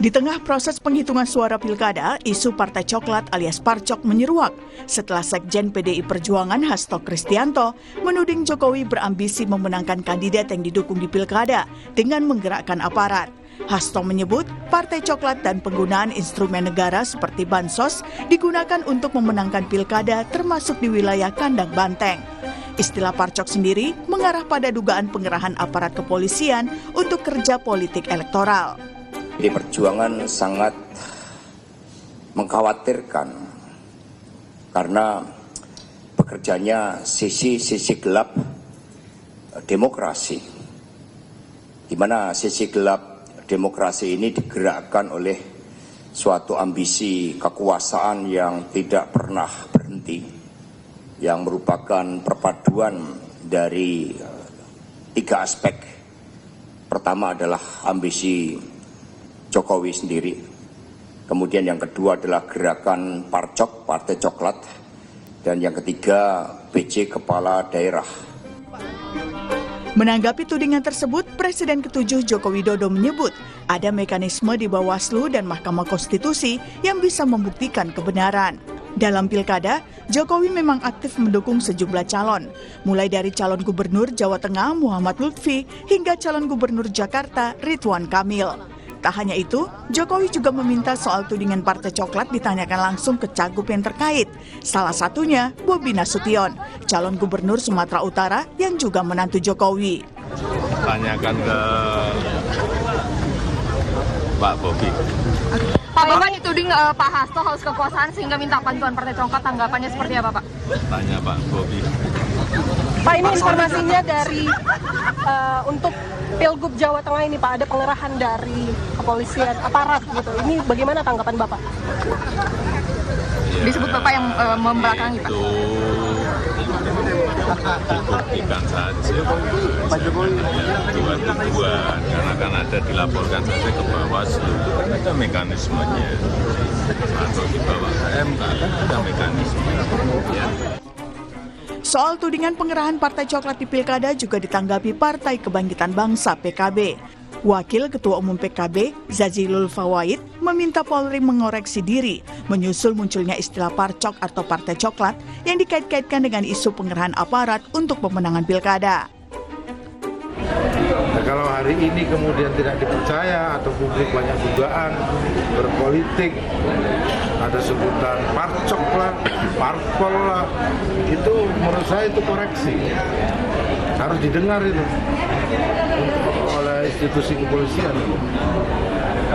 Di tengah proses penghitungan suara pilkada, isu Partai Coklat alias Parcok menyeruak setelah Sekjen PDI Perjuangan Hasto Kristianto menuding Jokowi berambisi memenangkan kandidat yang didukung di pilkada dengan menggerakkan aparat. Hasto menyebut Partai Coklat dan penggunaan instrumen negara seperti bansos digunakan untuk memenangkan pilkada termasuk di wilayah Kandang Banteng. Istilah Parcok sendiri mengarah pada dugaan pengerahan aparat kepolisian untuk kerja politik elektoral. PDI Perjuangan sangat mengkhawatirkan karena bekerjanya sisi gelap demokrasi, di mana sisi gelap demokrasi ini digerakkan oleh suatu ambisi kekuasaan yang tidak pernah berhenti, yang merupakan perpaduan dari tiga aspek. Pertama adalah ambisi Jokowi sendiri, kemudian yang kedua adalah gerakan Parcok, Partai Coklat, dan yang ketiga PJ Kepala Daerah. Menanggapi tudingan tersebut, Presiden ke-7 Joko Widodo menyebut ada mekanisme di Bawaslu dan Mahkamah Konstitusi yang bisa membuktikan kebenaran. Dalam pilkada, Jokowi memang aktif mendukung sejumlah calon, mulai dari calon gubernur Jawa Tengah Muhammad Lutfi hingga calon gubernur Jakarta Ridwan Kamil. Tak hanya itu, Jokowi juga meminta soal tudingan Partai Coklat ditanyakan langsung ke cagup yang terkait. Salah satunya Bobi Nasution, calon gubernur Sumatera Utara yang juga menantu Jokowi. Tanyakan ke Pak Bobi. Pak Bapak dituding Pak Hasto haus kekuasaan sehingga minta bantuan Partai Coklat, tanggapannya seperti apa Pak? Tanya Pak Bobi. Pak, ini informasinya dari untuk Pilgub Jawa Tengah ini Pak, ada pengerahan dari kepolisian aparat gitu. Ini bagaimana tanggapan Bapak? Ya, disebut Bapak yang membelakangi Pak. Itu dibuktikan saja. Tujuan karena kan ada dilaporkan saja ke Bawaslu, ada mekanismenya. Atau di bawah MK kan ada mekanismenya. Ya. Soal tudingan pengerahan Partai Coklat di pilkada juga ditanggapi Partai Kebangkitan Bangsa (PKB). Wakil Ketua Umum PKB, Zazilul Fawait, meminta Polri mengoreksi diri menyusul munculnya istilah Parcok atau Partai Coklat yang dikait-kaitkan dengan isu pengerahan aparat untuk pemenangan pilkada. Nah, kalau hari ini kemudian tidak dipercaya atau publik banyak dugaan berpolitik, ada sebutan parcok lah, parpol lah, itu menurut saya itu koreksi. Harus didengar itu oleh institusi kepolisian.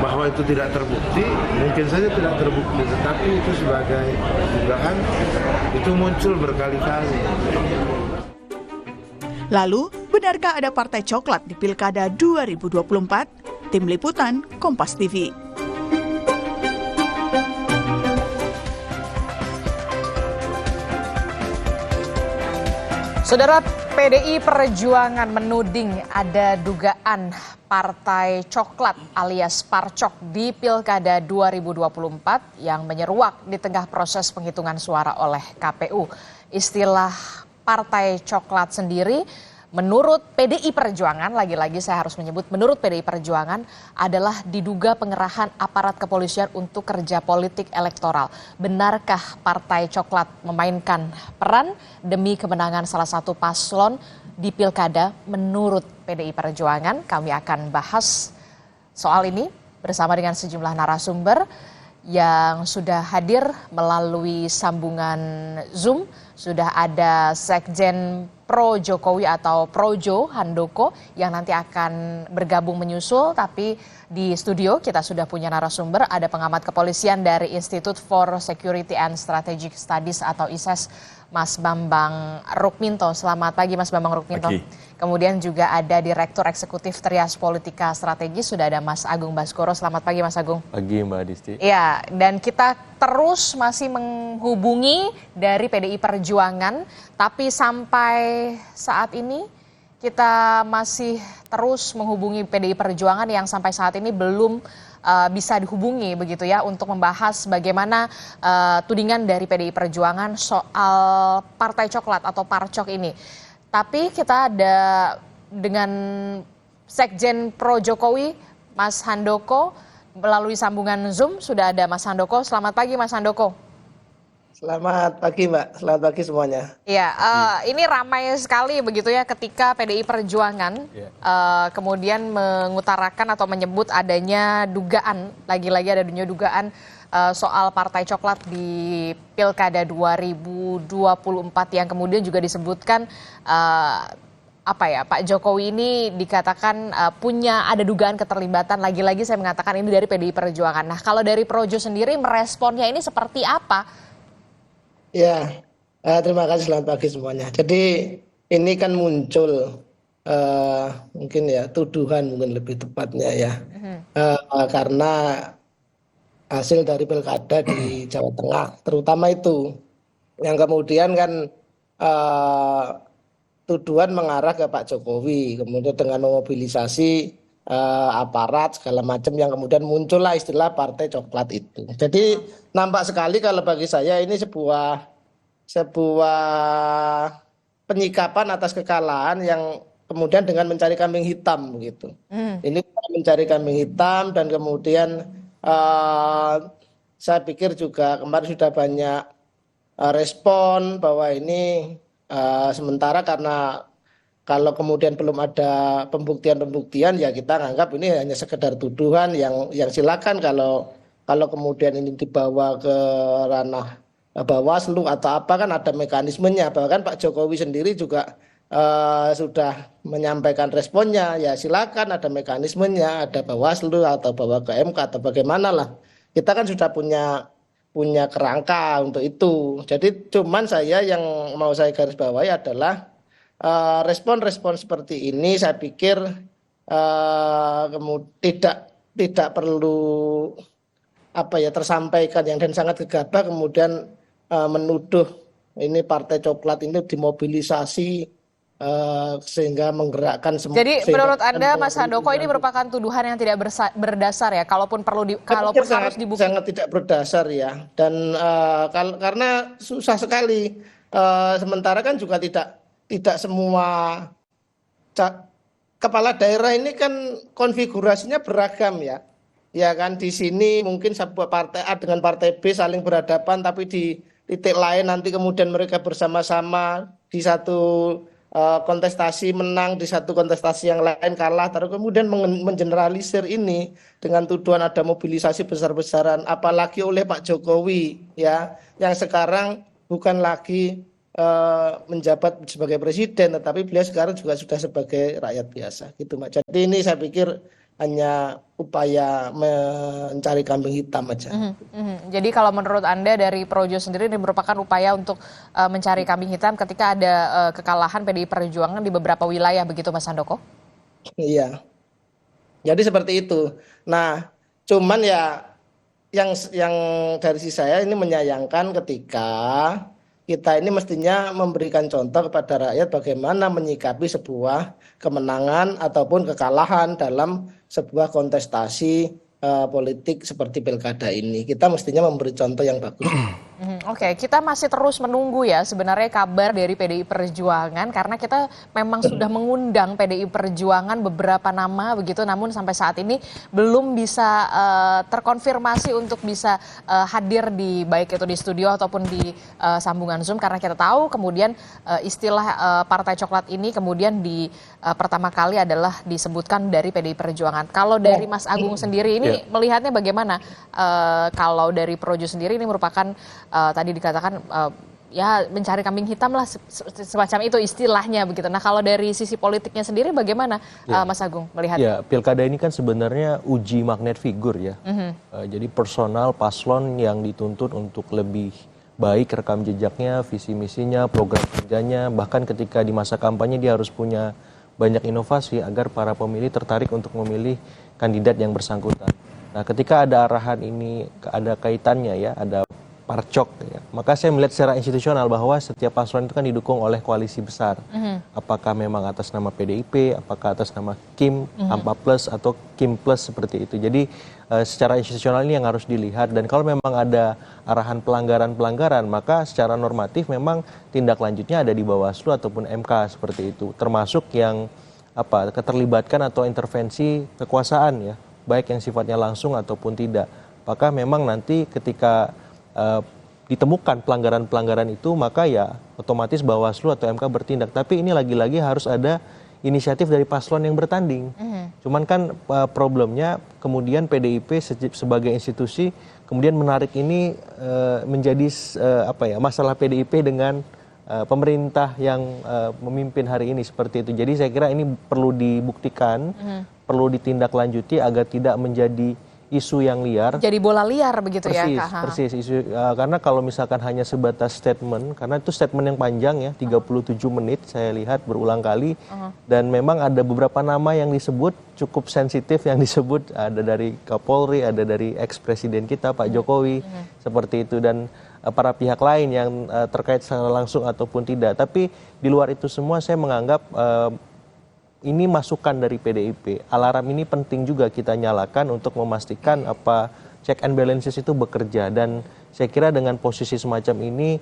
Bahwa itu tidak terbukti, mungkin saja tidak terbukti, tetapi itu sebagai dugaan, itu muncul berkali-kali. Lalu, benarkah ada Partai Coklat di Pilkada 2024? Tim Liputan, Kompas TV. Saudara, PDI Perjuangan menuding ada dugaan Partai Coklat alias Parcok di Pilkada 2024 yang menyeruak di tengah proses penghitungan suara oleh KPU. Istilah Partai Coklat sendiri menurut PDI Perjuangan, lagi-lagi saya harus menyebut menurut PDI Perjuangan, adalah diduga pengerahan aparat kepolisian untuk kerja politik elektoral. Benarkah Partai Coklat memainkan peran demi kemenangan salah satu paslon di pilkada menurut PDI Perjuangan? Kami akan bahas soal ini bersama dengan sejumlah narasumber yang sudah hadir melalui sambungan Zoom. Sudah ada Sekjen Pro Jokowi atau Projo Handoko yang nanti akan bergabung menyusul, tapi di studio kita sudah punya narasumber, ada pengamat kepolisian dari Institute for Security and Strategic Studies atau ISES, Mas Bambang Rukminto. Selamat pagi Mas Bambang Rukminto. Pagi. Kemudian juga ada Direktur Eksekutif Trias Politika Strategis, sudah ada Mas Agung Baskoro. Selamat pagi Mas Agung. Pagi Mbak Disti. Ya, dan kita terus masih menghubungi dari PDI Perjuangan, tapi sampai saat ini kita masih terus menghubungi PDI Perjuangan yang sampai saat ini belum bisa dihubungi begitu ya untuk membahas bagaimana tudingan dari PDI Perjuangan soal Partai Coklat atau Parcok ini. Tapi kita ada dengan Sekjen Pro Jokowi, Mas Handoko. melalui sambungan Zoom sudah ada Mas Handoko. Selamat pagi Mas Handoko. Selamat pagi Mbak, selamat pagi semuanya. Ya, ini ramai sekali begitu ya ketika PDI Perjuangan kemudian mengutarakan atau menyebut adanya dugaan, lagi-lagi ada dugaan soal Partai Coklat di Pilkada 2024 yang kemudian juga disebutkan Pak Jokowi ini dikatakan ada dugaan keterlibatan, lagi-lagi saya mengatakan ini dari PDI Perjuangan. Nah, kalau dari Projo sendiri meresponnya ini seperti apa? Ya, terima kasih, selamat pagi semuanya. Jadi ini kan muncul mungkin ya tuduhan mungkin lebih tepatnya ya, karena hasil dari pilkada di Jawa Tengah terutama itu yang kemudian kan tuduhan mengarah ke Pak Jokowi, kemudian dengan memobilisasi aparat segala macam yang kemudian muncullah istilah Partai Coklat itu. Jadi nampak sekali kalau bagi saya ini sebuah penyikapan atas kekalahan yang kemudian dengan mencari kambing hitam begitu. Ini mencari kambing hitam dan kemudian saya pikir juga kemarin sudah banyak respon bahwa ini sementara karena kalau kemudian belum ada pembuktian ya kita anggap ini hanya sekedar tuduhan yang silakan kalau kemudian ini dibawa ke ranah Bawaslu atau apa kan ada mekanismenya. Bahkan Pak Jokowi sendiri juga sudah menyampaikan responnya, ya silakan ada mekanismenya, ada Bawaslu atau bawa ke MK atau bagaimana lah. Kita kan sudah punya kerangka untuk itu. Jadi cuman saya yang mau saya garis bawahi adalah respon-respon seperti ini saya pikir tidak perlu tersampaikan dan sangat gegabah kemudian menuduh ini Partai Coklat ini dimobilisasi sehingga menggerakkan semua. Jadi menurut Anda Mas Handoko ini merupakan tuduhan yang tidak berdasar ya, kalaupun harus dibuktikan. Sangat tidak berdasar ya, dan karena susah sekali. Sementara kan juga tidak semua kepala daerah ini kan konfigurasinya beragam ya. Ya kan di sini mungkin sebuah partai A dengan partai B saling berhadapan, tapi di titik lain nanti kemudian mereka bersama-sama di satu kontestasi menang, di satu kontestasi yang lain kalah, terus kemudian mengeneralisir ini dengan tuduhan ada mobilisasi besar-besaran, apalagi oleh Pak Jokowi ya, yang sekarang bukan lagi menjabat sebagai presiden, tetapi beliau sekarang juga sudah sebagai rakyat biasa gitu Mbak. Jadi ini saya pikir hanya upaya mencari kambing hitam aja. Jadi kalau menurut Anda dari Projo sendiri ini merupakan upaya untuk mencari kambing hitam ketika ada kekalahan PDI Perjuangan di beberapa wilayah begitu Mas Handoko? Iya. Jadi seperti itu. Nah, cuman ya yang dari sisi saya ini menyayangkan ketika kita ini mestinya memberikan contoh kepada rakyat bagaimana menyikapi sebuah kemenangan ataupun kekalahan dalam sebuah kontestasi politik seperti pilkada ini. Kita mestinya memberi contoh yang bagus. Oke, kita masih terus menunggu ya sebenarnya kabar dari PDI Perjuangan karena kita memang sudah mengundang PDI Perjuangan beberapa nama begitu, namun sampai saat ini belum bisa terkonfirmasi untuk bisa hadir di baik itu di studio ataupun di sambungan Zoom, karena kita tahu kemudian istilah Partai Coklat ini kemudian di pertama kali adalah disebutkan dari PDI Perjuangan. Kalau dari Mas Agung sendiri ini melihatnya bagaimana? Kalau dari Projo sendiri ini merupakan tadi dikatakan ya mencari kambing hitam lah semacam itu istilahnya begitu. Nah kalau dari sisi politiknya sendiri bagaimana Mas Agung melihat? Ya, pilkada ini kan sebenarnya uji magnet figur ya. Jadi personal paslon yang dituntut untuk lebih baik rekam jejaknya, visi misinya, program kerjanya, bahkan ketika di masa kampanye dia harus punya banyak inovasi agar para pemilih tertarik untuk memilih kandidat yang bersangkutan. Nah ketika ada arahan ini ada kaitannya ya, ada parcok ya. Maka saya melihat secara institusional bahwa setiap paslon itu kan didukung oleh koalisi besar. Apakah memang atas nama PDIP, apakah atas nama Kim, Hampa Plus atau Kim Plus seperti itu. Jadi secara institusional ini yang harus dilihat, dan kalau memang ada arahan pelanggaran-pelanggaran maka secara normatif memang tindak lanjutnya ada di Bawaslu ataupun MK seperti itu. Termasuk yang keterlibatkan atau intervensi kekuasaan ya. baik yang sifatnya langsung ataupun tidak. Apakah memang nanti ketika ditemukan pelanggaran-pelanggaran itu, maka ya otomatis Bawaslu atau MK bertindak. Tapi ini lagi-lagi harus ada inisiatif dari paslon yang bertanding. Cuman kan problemnya kemudian PDIP sebagai institusi kemudian menarik ini menjadi masalah PDIP dengan pemerintah yang memimpin hari ini seperti itu. Jadi saya kira ini perlu dibuktikan, perlu ditindaklanjuti agar tidak menjadi isu yang liar. Jadi bola liar begitu persis, ya, Kak? Persis, karena kalau misalkan hanya sebatas statement, karena itu statement yang panjang ya, 37 menit saya lihat berulang kali, dan memang ada beberapa nama yang disebut cukup sensitif yang disebut, ada dari Kapolri, ada dari ex-presiden kita Pak Jokowi, seperti itu, dan para pihak lain yang terkait secara langsung ataupun tidak. Tapi di luar itu semua saya menganggap ini masukan dari PDIP. Alarm ini penting juga kita nyalakan untuk memastikan apa check and balances itu bekerja. Dan saya kira dengan posisi semacam ini,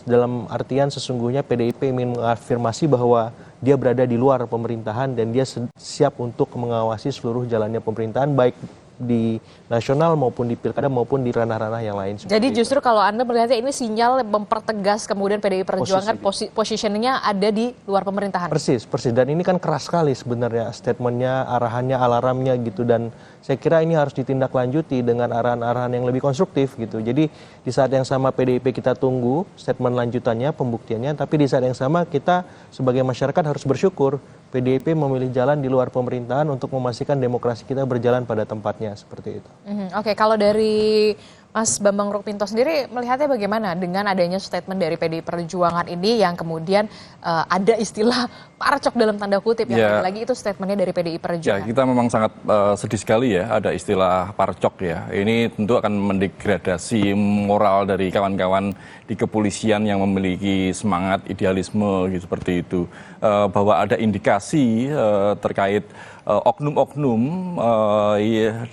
dalam artian sesungguhnya PDIP ingin mengafirmasi bahwa dia berada di luar pemerintahan dan dia siap untuk mengawasi seluruh jalannya pemerintahan, baik di nasional maupun di pilkada maupun di ranah-ranah yang lain. Jadi justru kalau Anda melihatnya ini sinyal mempertegas kemudian PDI Perjuangan positioningnya ada di luar pemerintahan. Persis. Dan ini kan keras sekali sebenarnya statementnya, arahannya, alarmnya gitu. Dan saya kira ini harus ditindaklanjuti dengan arahan-arahan yang lebih konstruktif gitu. Jadi di saat yang sama PDIP kita tunggu statement lanjutannya, pembuktiannya. Tapi di saat yang sama kita sebagai masyarakat harus bersyukur PDIP memilih jalan di luar pemerintahan untuk memastikan demokrasi kita berjalan pada tempatnya, seperti itu. Oke, kalau dari Mas Bambang Rukminto sendiri melihatnya bagaimana dengan adanya statement dari PDI Perjuangan ini yang kemudian ada istilah parcok dalam tanda kutip, yang lagi itu statementnya dari PDI Perjuangan. Ya, kita memang sangat sedih sekali ya ada istilah parcok ya. Ini tentu akan mendegradasi moral dari kawan-kawan di kepolisian yang memiliki semangat idealisme gitu, seperti itu. Bahwa ada indikasi terkait oknum-oknum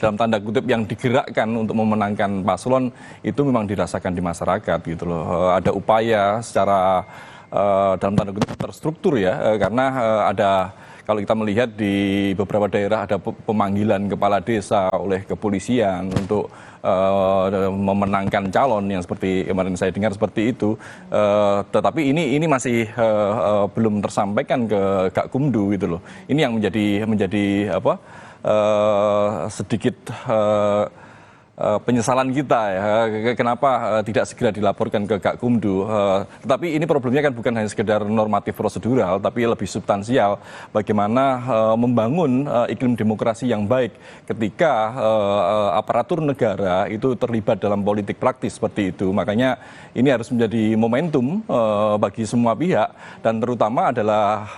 dalam tanda kutip yang digerakkan untuk memenangkan paslon itu memang dirasakan di masyarakat gitu loh. Ada upaya secara dalam tanda kutip terstruktur ya, karena ada, kalau kita melihat di beberapa daerah ada pemanggilan kepala desa oleh kepolisian untuk memenangkan calon yang seperti kemarin saya dengar seperti itu. Tetapi ini masih belum tersampaikan ke Gakumdu gitu loh. Ini yang menjadi sedikit penyesalan kita ya, kenapa tidak segera dilaporkan ke Gakumdu. Tetapi ini problemnya kan bukan hanya sekedar normatif prosedural, tapi lebih substansial. Bagaimana membangun iklim demokrasi yang baik ketika aparatur negara itu terlibat dalam politik praktis seperti itu. Makanya ini harus menjadi momentum bagi semua pihak, dan terutama adalah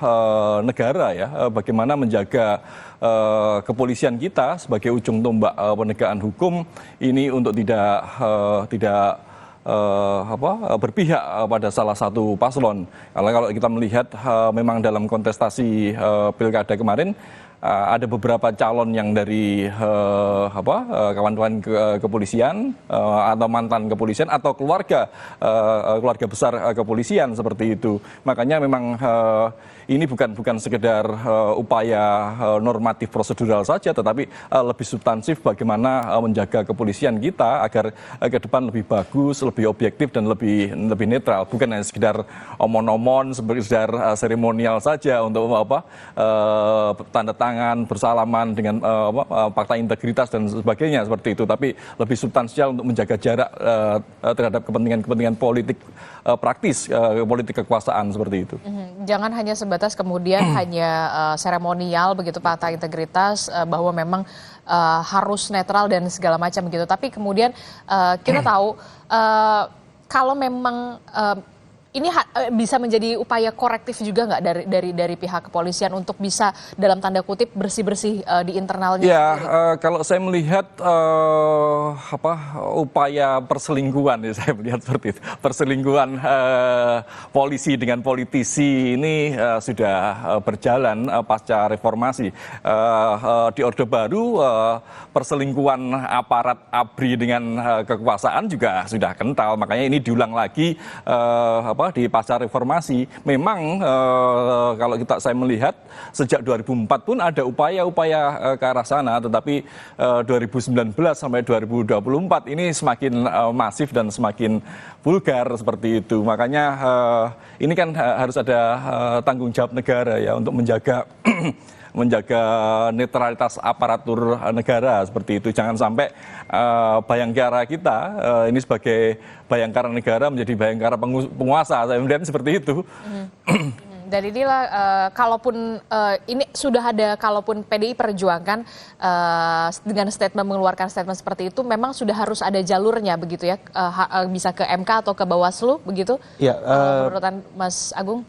negara ya, bagaimana menjaga kepolisian kita sebagai ujung tombak penegakan hukum ini untuk tidak berpihak pada salah satu paslon. Kalau kita melihat memang dalam kontestasi pilkada kemarin ada beberapa calon yang dari kawan-kawan kepolisian atau mantan kepolisian atau keluarga besar kepolisian seperti itu. Makanya memang ini bukan sekedar upaya normatif prosedural saja, tetapi lebih substansif bagaimana menjaga kepolisian kita agar ke depan lebih bagus, lebih objektif dan lebih netral, bukan hanya sekedar omon-omon, sekedar seremonial saja untuk tanda tangan bersalaman dengan fakta integritas dan sebagainya seperti itu, tapi lebih substansial untuk menjaga jarak terhadap kepentingan politik praktis, politik kekuasaan seperti itu. Jangan hanya sebatas kemudian hanya seremonial begitu, fakta integritas, bahwa memang harus netral dan segala macam begitu. Tapi kemudian kita tahu kalau memang ini bisa menjadi upaya korektif juga nggak dari pihak kepolisian untuk bisa dalam tanda kutip bersih-bersih di internalnya? Ya, kalau saya melihat upaya perselingkuhan, ya saya melihat seperti itu, perselingkuhan polisi dengan politisi ini sudah berjalan pasca reformasi. Di Orde Baru perselingkuhan aparat ABRI dengan kekuasaan juga sudah kental, makanya ini diulang lagi di pasca reformasi. Memang kalau saya melihat sejak 2004 pun ada upaya-upaya ke arah sana, tetapi 2019 sampai 2024 ini semakin masif dan semakin vulgar seperti itu. Makanya ini kan harus ada tanggung jawab negara ya untuk menjaga menjaga netralitas aparatur negara seperti itu. Jangan sampai Bayangkara kita ini sebagai Bayangkara negara menjadi Bayangkara penguasa. Saya melihat seperti itu. Dan inilah kalaupun ini sudah ada, kalaupun PDI perjuangkan dengan mengeluarkan statement seperti itu, memang sudah harus ada jalurnya begitu ya, bisa ke MK atau ke Bawaslu begitu? Ya, menurut Mas Agung?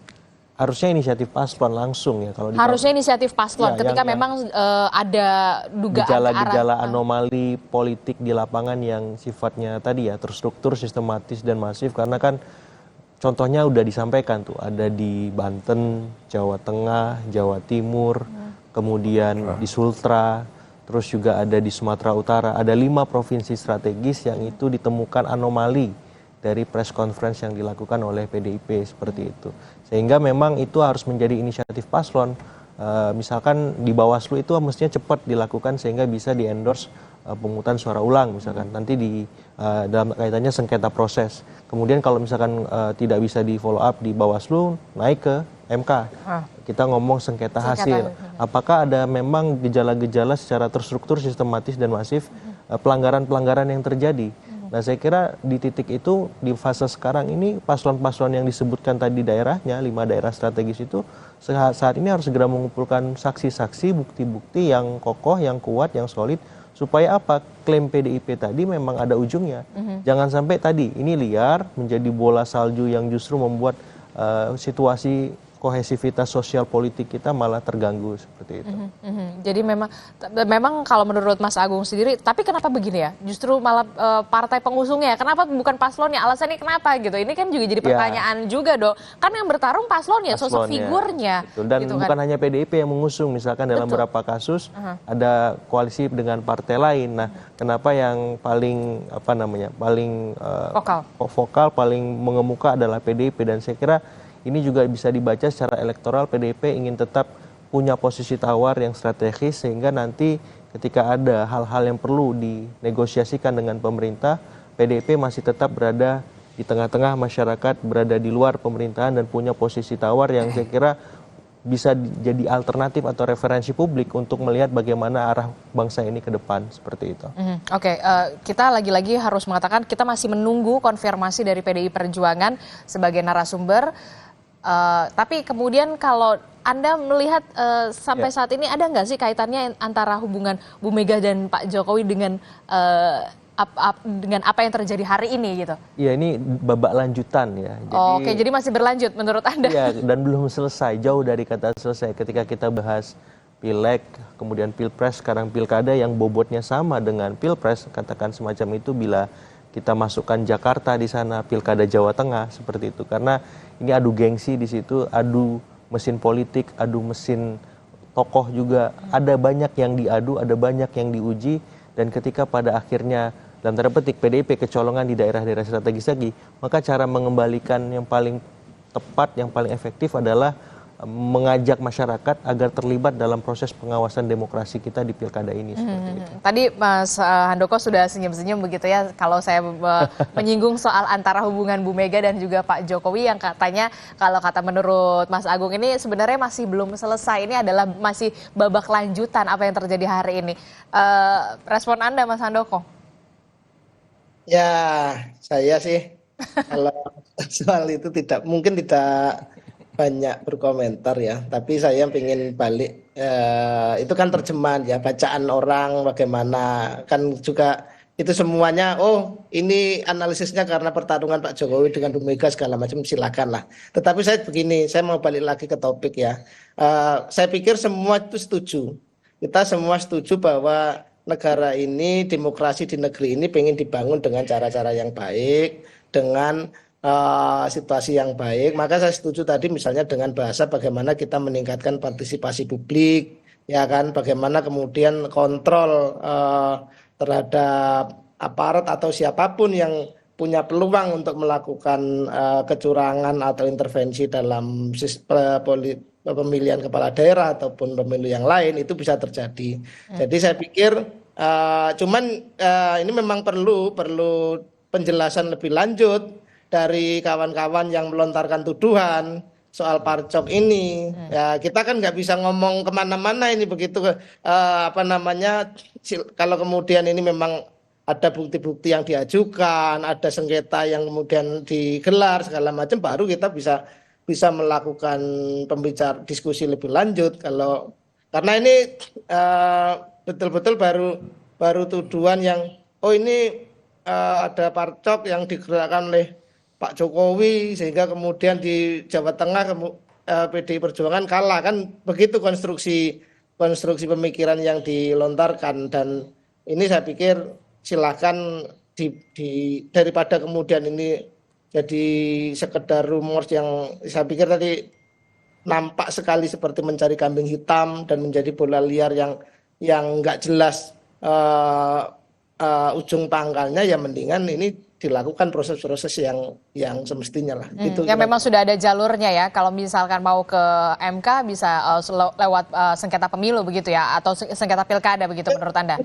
Harusnya inisiatif paslon langsung ya kalau harusnya inisiatif paslon ya, ketika memang ada dugaan gejala-gejala anomali politik di lapangan yang sifatnya tadi ya terstruktur, sistematis dan masif, karena kan contohnya udah disampaikan tuh, ada di Banten, Jawa Tengah, Jawa Timur, kemudian di Sultra, terus juga ada di Sumatera Utara, ada 5 provinsi strategis yang itu ditemukan anomali dari press conference yang dilakukan oleh PDIP seperti itu. Sehingga memang itu harus menjadi inisiatif paslon. Misalkan di Bawaslu itu mestinya cepat dilakukan sehingga bisa di-endorse pemungutan suara ulang misalkan. Nanti dalam kaitannya sengketa proses. Kemudian kalau misalkan tidak bisa di-follow up di Bawaslu, naik ke MK. Kita ngomong sengketa hasil. Apakah ada memang gejala-gejala secara terstruktur, sistematis dan masif pelanggaran-pelanggaran yang terjadi? Nah, saya kira di titik itu, di fase sekarang ini, paslon-paslon yang disebutkan tadi daerahnya, 5 daerah strategis itu, saat ini harus segera mengumpulkan saksi-saksi, bukti-bukti yang kokoh, yang kuat, yang solid, supaya apa? Klaim PDIP tadi memang ada ujungnya. Jangan sampai tadi, ini liar, menjadi bola salju yang justru membuat situasi kohesivitas sosial politik kita malah terganggu seperti itu. Jadi memang kalau menurut Mas Agung sendiri, tapi kenapa begini ya? Justru malah partai pengusungnya, kenapa bukan paslonnya? Alasannya kenapa gitu? Ini kan juga jadi pertanyaan juga dong. Kan yang bertarung paslonnya, sosok figurnya. Betul. Dan gitu bukan kan hanya PDIP yang mengusung, misalkan dalam beberapa kasus ada koalisi dengan partai lain. Nah, kenapa yang paling paling vokal, paling mengemuka adalah PDIP, dan saya kira ini juga bisa dibaca secara elektoral. PDIP ingin tetap punya posisi tawar yang strategis sehingga nanti ketika ada hal-hal yang perlu dinegosiasikan dengan pemerintah, PDIP masih tetap berada di tengah-tengah masyarakat, berada di luar pemerintahan dan punya posisi tawar yang saya kira bisa jadi alternatif atau referensi publik untuk melihat bagaimana arah bangsa ini ke depan seperti itu. Oke, kita lagi-lagi harus mengatakan kita masih menunggu konfirmasi dari PDI Perjuangan sebagai narasumber. Tapi kemudian kalau Anda melihat sampai saat ini ada nggak sih kaitannya antara hubungan Bu Mega dan Pak Jokowi dengan apa yang terjadi hari ini gitu? Iya, ini babak lanjutan ya. Jadi masih berlanjut menurut Anda? Iya, dan belum selesai, jauh dari kata selesai. Ketika kita bahas Pileg, kemudian Pilpres, sekarang Pilkada yang bobotnya sama dengan Pilpres, katakan semacam itu bila kita masukkan Jakarta di sana, Pilkada Jawa Tengah seperti itu, karena ini adu gengsi di situ, adu mesin politik, adu mesin tokoh juga, ada banyak yang diadu, ada banyak yang diuji, dan ketika pada akhirnya dalam tanda petik PDIP kecolongan di daerah-daerah strategis lagi, maka cara mengembalikan yang paling tepat, yang paling efektif adalah mengajak masyarakat agar terlibat dalam proses pengawasan demokrasi kita di pilkada ini. Seperti itu. Tadi Mas Handoko sudah senyum-senyum begitu ya kalau saya menyinggung soal antara hubungan Bu Mega dan juga Pak Jokowi yang katanya kalau kata menurut Mas Agung ini sebenarnya masih belum selesai, ini adalah masih babak lanjutan apa yang terjadi hari ini. Respon Anda Mas Handoko? Ya, saya sih kalau soal itu tidak banyak berkomentar ya, tapi saya ingin balik, itu kan terjemahan ya, bacaan orang bagaimana, kan juga itu semuanya, oh ini analisisnya karena pertarungan Pak Jokowi dengan Bu Mega segala macam, silakan lah. Tetapi saya begini, saya mau balik lagi ke topik ya, saya pikir semua itu setuju, kita semua setuju bahwa negara ini, demokrasi di negeri ini pengen dibangun dengan cara-cara yang baik, dengan situasi yang baik. Maka saya setuju tadi misalnya dengan bahasa bagaimana kita meningkatkan partisipasi publik, ya kan, bagaimana kemudian kontrol terhadap aparat atau siapapun yang punya peluang untuk melakukan kecurangan atau intervensi dalam pemilihan kepala daerah ataupun pemilu yang lain itu bisa terjadi. Jadi saya pikir ini memang perlu penjelasan lebih lanjut dari kawan-kawan yang melontarkan tuduhan soal parcok ini. Ya, kita kan nggak bisa ngomong kemana-mana ini begitu kalau kemudian ini memang ada bukti-bukti yang diajukan, ada sengketa yang kemudian digelar segala macam, baru kita bisa melakukan diskusi lebih lanjut. Karena ini betul-betul baru tuduhan yang ini ada parcok yang digerakkan oleh Pak Jokowi sehingga kemudian di Jawa Tengah PDI Perjuangan kalah, kan begitu konstruksi pemikiran yang dilontarkan. Dan ini saya pikir silakan daripada kemudian ini jadi sekedar rumors yang saya pikir tadi nampak sekali seperti mencari kambing hitam dan menjadi bola liar yang nggak jelas ujung pangkalnya. Ya mendingan ini dilakukan proses-proses yang semestinya lah. Yang memang sudah ada jalurnya ya. Kalau misalkan mau ke MK bisa lewat sengketa pemilu begitu ya, atau sengketa pilkada begitu menurut Anda?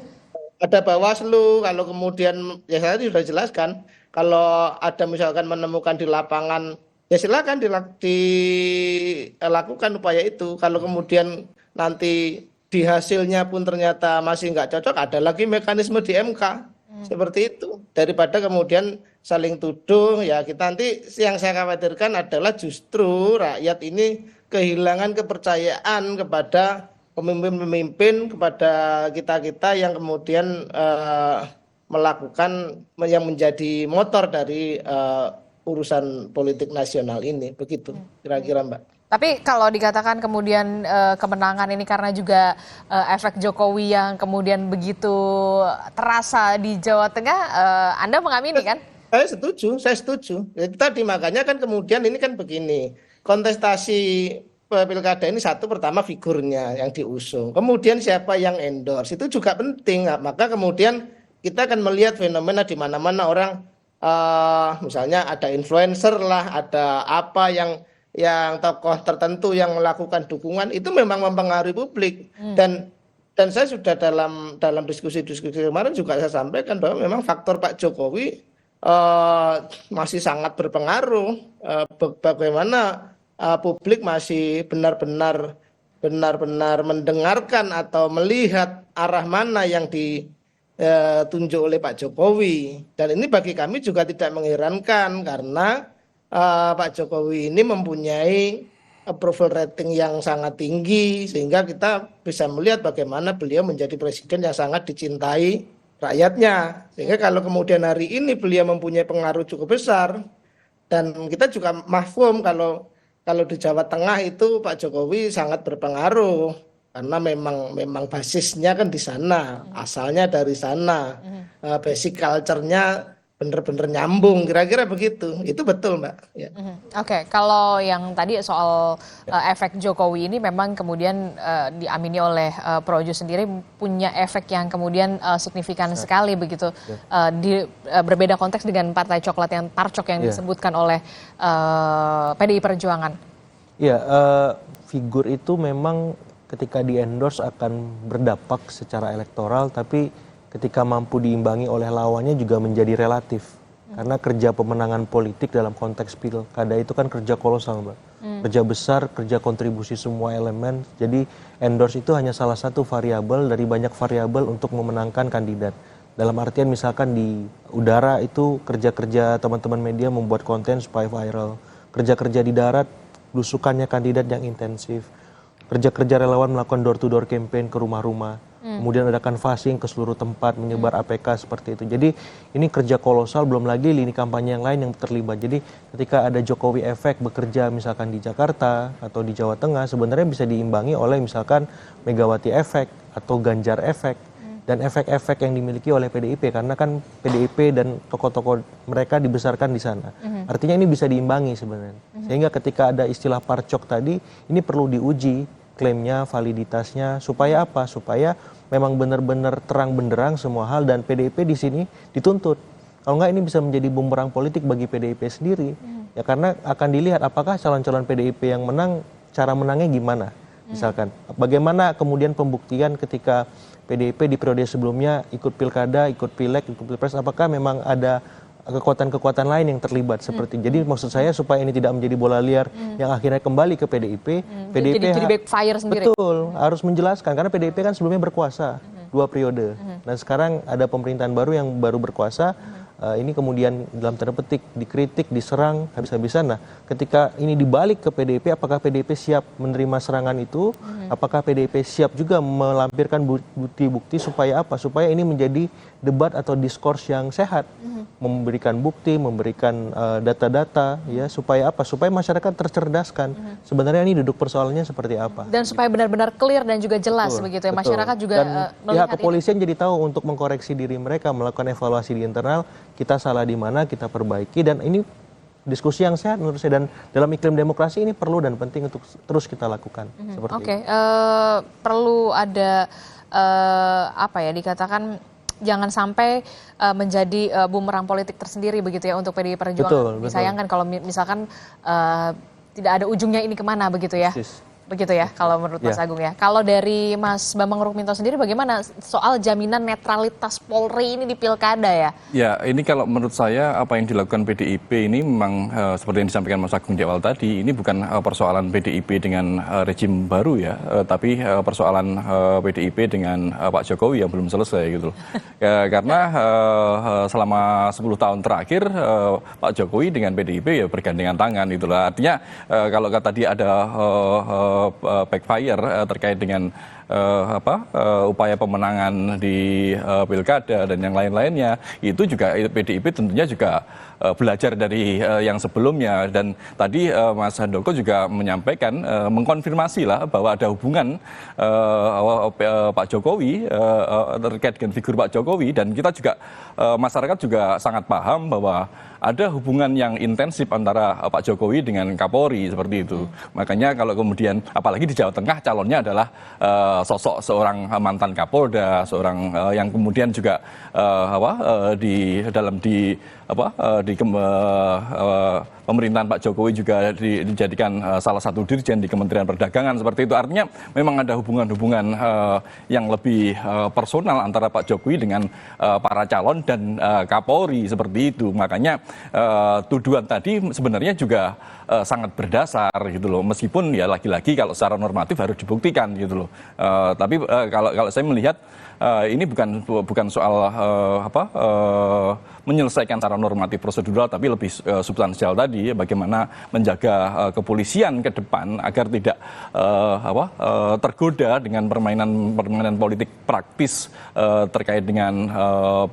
Ada Bawaslu, kalau kemudian ya saya sudah jelaskan, kalau ada misalkan menemukan di lapangan ya silakan dilakukan upaya itu. Kalau kemudian nanti di hasilnya pun ternyata masih nggak cocok, ada lagi mekanisme di MK. Seperti itu, daripada kemudian saling tuduh. Ya kita nanti yang saya khawatirkan adalah justru rakyat ini kehilangan kepercayaan kepada pemimpin-pemimpin, kepada kita-kita yang kemudian melakukan yang menjadi motor dari urusan politik nasional ini. Begitu kira-kira Mbak. Tapi kalau dikatakan kemudian kemenangan ini karena juga efek Jokowi yang kemudian begitu terasa di Jawa Tengah, Anda mengamini kan? Saya setuju. Itu tadi makanya kan kemudian ini kan begini, kontestasi pilkada ini satu, pertama figurnya yang diusung, kemudian siapa yang endorse itu juga penting. Maka kemudian kita akan melihat fenomena di mana-mana orang misalnya ada influencer lah, ada apa yang tokoh tertentu yang melakukan dukungan itu memang mempengaruhi publik. Dan saya sudah dalam diskusi-diskusi kemarin juga saya sampaikan bahwa memang faktor Pak Jokowi masih sangat berpengaruh. Bagaimana publik masih benar-benar mendengarkan atau melihat arah mana yang ditunjuk oleh Pak Jokowi. Dan ini bagi kami juga tidak mengherankan karena Pak Jokowi ini mempunyai approval rating yang sangat tinggi, sehingga kita bisa melihat bagaimana beliau menjadi presiden yang sangat dicintai rakyatnya. Sehingga kalau kemudian hari ini beliau mempunyai pengaruh cukup besar, dan kita juga mahfum kalau di Jawa Tengah itu Pak Jokowi sangat berpengaruh karena memang basisnya kan di sana, asalnya dari sana, basic culture-nya bener-bener nyambung, kira-kira begitu. Itu betul Mbak. Ya. Oke, kalau yang tadi soal efek Jokowi ini memang kemudian diamini oleh Projo sendiri punya efek yang kemudian signifikan sekali begitu. Di berbeda konteks dengan partai coklat yang parcok yang disebutkan oleh PDI Perjuangan. Iya, figur itu memang ketika di-endorse akan berdampak secara elektoral, tapi ketika mampu diimbangi oleh lawannya juga menjadi relatif. Karena kerja pemenangan politik dalam konteks pilkada itu kan kerja kolosal, Mbak. Kerja besar, kerja kontribusi semua elemen. Jadi endorse itu hanya salah satu variabel dari banyak variabel untuk memenangkan kandidat. Dalam artian misalkan di udara itu kerja-kerja teman-teman media membuat konten supaya viral. Kerja-kerja di darat, belusukannya kandidat yang intensif. Kerja-kerja relawan melakukan door-to-door campaign ke rumah-rumah. Kemudian ada canvassing ke seluruh tempat, menyebar APK seperti itu. Jadi ini kerja kolosal, belum lagi lini kampanye yang lain yang terlibat. Jadi ketika ada Jokowi efek bekerja misalkan di Jakarta atau di Jawa Tengah, sebenarnya bisa diimbangi oleh misalkan Megawati efek atau Ganjar efek. Dan efek-efek yang dimiliki oleh PDIP, karena kan PDIP dan tokoh-tokoh mereka dibesarkan di sana. Artinya ini bisa diimbangi sebenarnya. Sehingga ketika ada istilah parcok tadi, ini perlu diuji klaimnya, validitasnya, supaya apa? Supaya memang benar-benar terang benderang semua hal, dan PDIP di sini dituntut Kalau nggak ini bisa menjadi bumerang politik bagi PDIP sendiri. Ya karena akan dilihat apakah calon-calon PDIP yang menang, cara menangnya gimana. Misalkan, bagaimana kemudian pembuktian ketika PDIP di periode sebelumnya ikut pilkada, ikut pileg, ikut pilpres, apakah memang ada kekuatan-kekuatan lain yang terlibat seperti. Jadi maksud saya supaya ini tidak menjadi bola liar yang akhirnya kembali ke PDIP. PDIP jadi backfire sendiri. Betul, harus menjelaskan karena PDIP kan sebelumnya berkuasa 2 periode. Dan sekarang ada pemerintahan baru yang baru berkuasa. Ini kemudian dalam tanda petik dikritik, diserang habis-habisan. Nah, ketika ini dibalik ke PDIP, apakah PDIP siap menerima serangan itu? Apakah PDIP siap juga melampirkan bukti-bukti supaya apa? Supaya ini menjadi debat atau diskurs yang sehat, memberikan bukti, memberikan data-data, ya supaya apa? Supaya masyarakat tercerdaskan. Sebenarnya ini duduk persoalannya seperti apa? Dan supaya benar-benar clear dan juga jelas begitu ya, masyarakat juga melihat pihak kepolisian jadi tahu untuk mengkoreksi diri mereka, melakukan evaluasi di internal. Kita salah di mana, kita perbaiki, dan ini diskusi yang sehat menurut saya, dan dalam iklim demokrasi ini perlu dan penting untuk terus kita lakukan. Oke, perlu ada apa ya dikatakan jangan sampai menjadi bumerang politik tersendiri begitu ya untuk PDI Perjuangan. Disayangkan kalau misalkan tidak ada ujungnya ini kemana begitu ya. Begitu ya kalau menurut Mas Agung ya. Kalau dari Mas Bambang Rukminto sendiri bagaimana soal jaminan netralitas Polri ini di pilkada ya? Ya, ini kalau menurut saya apa yang dilakukan PDIP ini memang seperti yang disampaikan Mas Agung di awal tadi, ini bukan persoalan PDIP dengan rejim baru ya, tapi persoalan PDIP dengan Pak Jokowi yang belum selesai gitu loh. Karena selama 10 tahun terakhir Pak Jokowi dengan PDIP ya bergandengan tangan gitu lah. Artinya kalau tadi ada backfire terkait dengan upaya pemenangan di pilkada dan yang lain-lainnya, itu juga PDIP tentunya juga belajar dari yang sebelumnya. Dan tadi Mas Handoko juga menyampaikan, mengkonfirmasi lah bahwa ada hubungan Pak Jokowi terkait dengan figur Pak Jokowi, dan kita juga masyarakat juga sangat paham bahwa ada hubungan yang intensif antara Pak Jokowi dengan Kapolri seperti itu. Makanya kalau kemudian apalagi di Jawa Tengah calonnya adalah sosok seorang mantan Kapolda, seorang yang kemudian juga di pemerintahan Pak Jokowi juga dijadikan salah satu dirjen di Kementerian Perdagangan seperti itu. Artinya memang ada hubungan-hubungan yang lebih personal antara Pak Jokowi dengan para calon dan Kapolri seperti itu. Makanya tuduhan tadi sebenarnya juga sangat berdasar gitu loh. Meskipun ya lagi-lagi kalau secara normatif harus dibuktikan gitu loh. Tapi kalau saya melihat ini bukan soal menyelesaikan secara normatif prosedural, tapi lebih substansial tadi, bagaimana menjaga kepolisian ke depan agar tidak tergoda dengan permainan politik praktis terkait dengan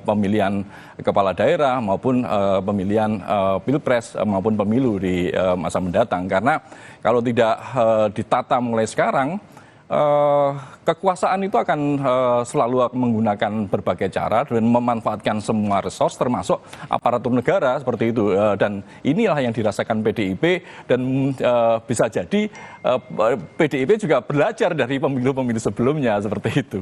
pemilihan kepala daerah maupun pemilihan pilpres maupun pemilu di masa mendatang. Karena kalau tidak ditata mulai sekarang, kekuasaan itu akan selalu menggunakan berbagai cara dan memanfaatkan semua resource termasuk aparatur negara seperti itu, dan inilah yang dirasakan PDIP, dan bisa jadi PDIP juga belajar dari pemilu-pemilu sebelumnya seperti itu.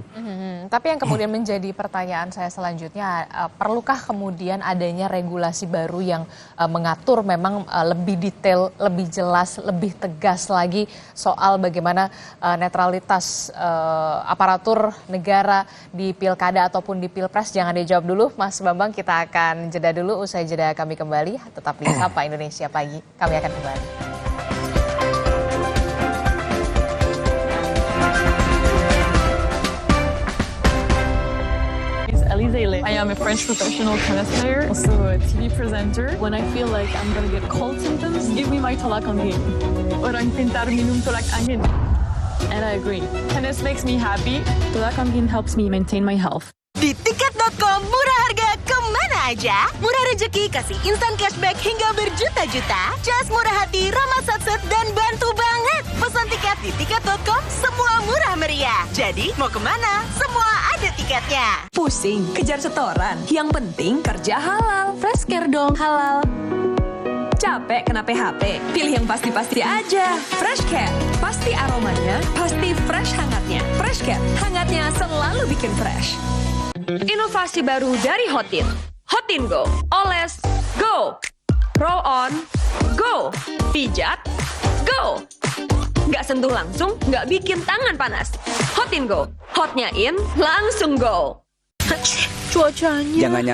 Tapi yang kemudian menjadi pertanyaan saya selanjutnya, perlukah kemudian adanya regulasi baru yang mengatur memang lebih detail, lebih jelas, lebih tegas lagi soal bagaimana netralitas aparatur negara di pilkada ataupun di pilpres? Jangan dijawab dulu Mas Bambang, kita akan jeda dulu. Usai jeda kami kembali, tetap di Sapa Indonesia Pagi, kami akan kembali. I am a French professional tennis player, also a TV presenter. When I feel like I'm gonna get cold symptoms, give me my tolak angin. Orang pintar minum tolak angin. And I agree. Tennis makes me happy. Tolak angin helps me maintain my health. Di tiket.com murah harga kemana aja? Murah rezeki kasih instan cashback hingga berjuta-juta. Just murah hati, ramah satset dan bantu banget. Pesan tiket di tiket.com semua murah meriah. Jadi mau kemana? Semua ada tiketnya. Pusing kejar setoran, yang penting kerja halal. Freshcare dong halal. Capek kena PHP? Pilih yang pasti-pasti aja. Freshcare, pasti aromanya, pasti fresh hangatnya. Freshcare, hangatnya selalu bikin fresh. Inovasi baru dari Hotin. Hotin Go. Oles, go. Roll on, go. Pijat, go. Nggak sentuh langsung, nggak bikin tangan panas. Hotin Go. Hotnya in, langsung go. Cuacanya. Jangan